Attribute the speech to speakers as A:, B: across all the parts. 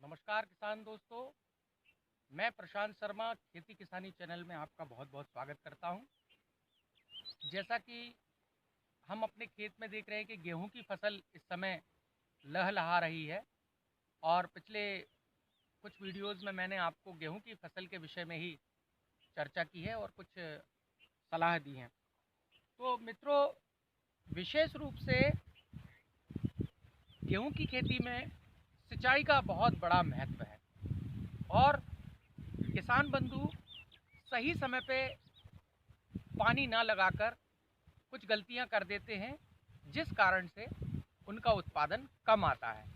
A: नमस्कार किसान दोस्तों, मैं प्रशांत शर्मा खेती किसानी चैनल में आपका बहुत बहुत स्वागत करता हूं। जैसा कि हम अपने खेत में देख रहे हैं कि गेहूं की फसल इस समय लहलहा रही है और पिछले कुछ वीडियोस में मैंने आपको गेहूं की फसल के विषय में ही चर्चा की है और कुछ सलाह दी हैं। तो मित्रों, विशेष रूप से गेहूं की खेती में सिंचाई का बहुत बड़ा महत्व है और किसान बंधु सही समय पे पानी ना लगाकर कुछ गलतियां कर देते हैं, जिस कारण से उनका उत्पादन कम आता है।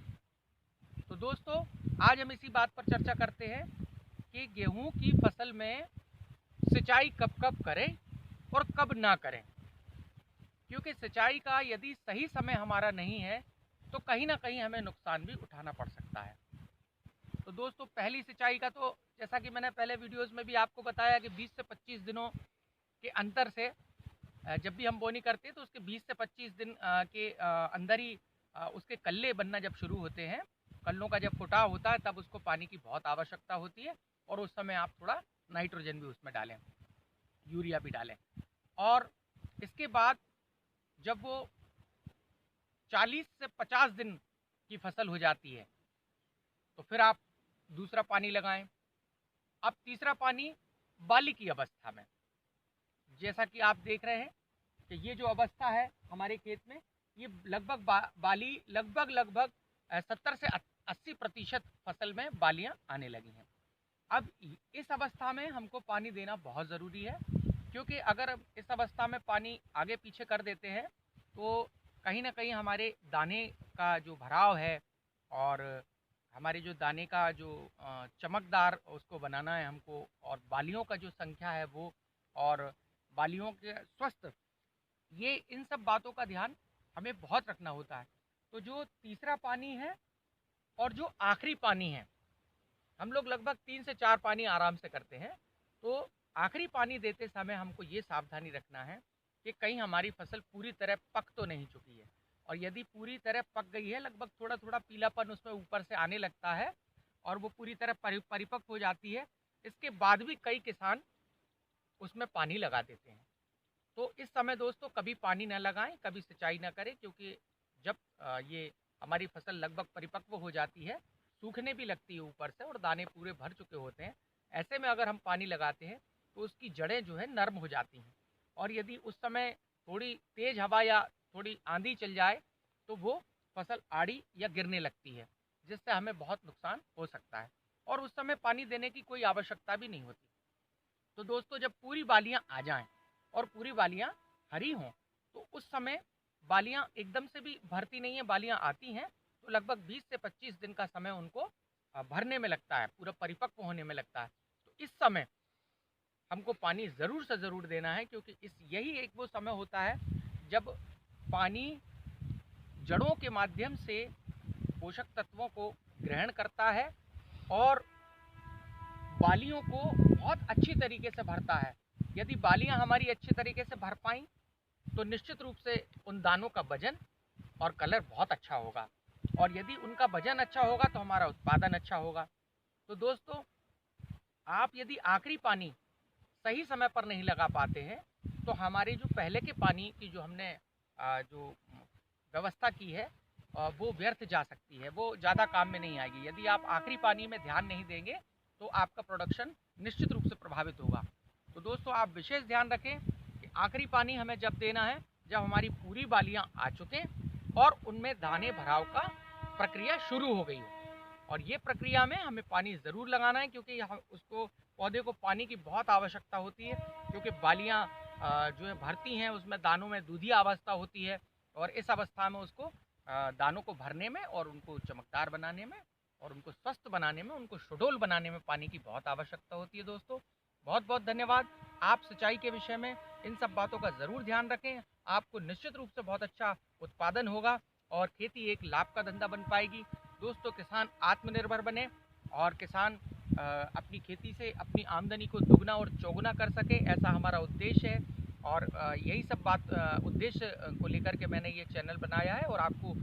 A: तो दोस्तों, आज हम इसी बात पर चर्चा करते हैं कि गेहूं की फसल में सिंचाई कब कब करें और कब ना करें, क्योंकि सिंचाई का यदि सही समय हमारा नहीं है तो कहीं ना कहीं हमें नुकसान भी उठाना पड़ सकता है। तो दोस्तों, पहली सिंचाई का तो जैसा कि मैंने पहले वीडियोस में भी आपको बताया कि 20 से 25 दिनों के अंतर से जब भी हम बोनी करते हैं तो उसके 20 से 25 दिन के अंदर ही उसके कल्ले बनना जब शुरू होते हैं, कल्लों का जब फुटाव होता है तब उसको पानी की बहुत आवश्यकता होती है और उस समय आप थोड़ा नाइट्रोजन भी उसमें डालें, यूरिया भी डालें। और इसके बाद जब वो 40 से 50 दिन की फसल हो जाती है तो फिर आप दूसरा पानी लगाएं। अब तीसरा पानी बाली की अवस्था में, जैसा कि आप देख रहे हैं कि ये जो अवस्था है हमारे खेत में, ये लगभग बाली लगभग 70 से 80% फसल में बालियां आने लगी हैं। अब इस अवस्था में हमको पानी देना बहुत ज़रूरी है, क्योंकि अगर इस अवस्था में पानी आगे पीछे कर देते हैं तो कहीं ना कहीं हमारे दाने का जो भराव है और हमारे जो दाने का जो चमकदार उसको बनाना है हमको, और बालियों का जो संख्या है वो, और बालियों के स्वस्थ, ये इन सब बातों का ध्यान हमें बहुत रखना होता है। तो जो तीसरा पानी है और जो आखिरी पानी है, हम लोग लगभग 3 से 4 पानी आराम से करते हैं। तो आखिरी पानी देते समय हमको ये सावधानी रखना है कि कहीं हमारी फसल पूरी तरह पक तो नहीं चुकी है, और यदि पूरी तरह पक गई है, लगभग थोड़ा थोड़ा पीलापन उसमें ऊपर से आने लगता है और वो पूरी तरह परिपक्व हो जाती है, इसके बाद भी कई किसान उसमें पानी लगा देते हैं। तो इस समय दोस्तों कभी पानी ना लगाएं, कभी सिंचाई ना करें, क्योंकि जब ये हमारी फसल लगभग परिपक्व हो जाती है, सूखने भी लगती है ऊपर से और दाने पूरे भर चुके होते हैं, ऐसे में अगर हम पानी लगाते हैं तो उसकी जड़ें जो है नर्म हो जाती हैं, और यदि उस समय थोड़ी तेज हवा या थोड़ी आंधी चल जाए तो वो फसल आड़ी या गिरने लगती है, जिससे हमें बहुत नुकसान हो सकता है और उस समय पानी देने की कोई आवश्यकता भी नहीं होती। तो दोस्तों, जब पूरी बालियां आ जाएं और पूरी बालियां हरी हों तो उस समय बालियां एकदम से भी भरती नहीं है, बालियां आती हैं तो लगभग 20 से 25 दिन का समय उनको भरने में लगता है, पूरा परिपक्व होने में लगता है। तो इस समय हमको पानी ज़रूर से ज़रूर देना है, क्योंकि इस यही एक वो समय होता है जब पानी जड़ों के माध्यम से पोषक तत्वों को ग्रहण करता है और बालियों को बहुत अच्छी तरीके से भरता है। यदि बालियां हमारी अच्छी तरीके से भर पाई तो निश्चित रूप से उन दानों का वजन और कलर बहुत अच्छा होगा, और यदि उनका वजन अच्छा होगा तो हमारा उत्पादन अच्छा होगा। तो दोस्तों, आप यदि आखिरी पानी सही समय पर नहीं लगा पाते हैं तो हमारे जो पहले के पानी की जो हमने जो व्यवस्था की है वो व्यर्थ जा सकती है, वो ज़्यादा काम में नहीं आएगी। यदि आप आखिरी पानी में ध्यान नहीं देंगे तो आपका प्रोडक्शन निश्चित रूप से प्रभावित होगा। तो दोस्तों, आप विशेष ध्यान रखें कि आखिरी पानी हमें जब देना है जब हमारी पूरी बालियां आ चुके और उनमें दाने भराव का प्रक्रिया शुरू हो गई हो, और ये प्रक्रिया में हमें पानी ज़रूर लगाना है, क्योंकि यहाँ उसको पौधे को पानी की बहुत आवश्यकता होती है, क्योंकि बालियाँ जो है भरती हैं उसमें दानों में दूधिया अवस्था होती है, और इस अवस्था में उसको दानों को भरने में और उनको चमकदार बनाने में और उनको स्वस्थ बनाने में, उनको सुडौल बनाने में पानी की बहुत आवश्यकता होती है। दोस्तों, बहुत बहुत धन्यवाद। आप सिंचाई के विषय में इन सब बातों का ज़रूर ध्यान रखें, आपको निश्चित रूप से बहुत अच्छा उत्पादन होगा और खेती एक लाभ का धंधा बन पाएगी। दोस्तों, किसान आत्मनिर्भर बने और किसान अपनी खेती से अपनी आमदनी को दुगना और चौगुना कर सके, ऐसा हमारा उद्देश्य है। और यही सब बात उद्देश्य को लेकर के मैंने ये चैनल बनाया है और आपको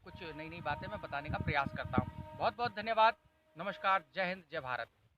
A: कुछ नई नई बातें मैं बताने का प्रयास करता हूँ। बहुत बहुत धन्यवाद। नमस्कार, जय हिंद, जय भारत।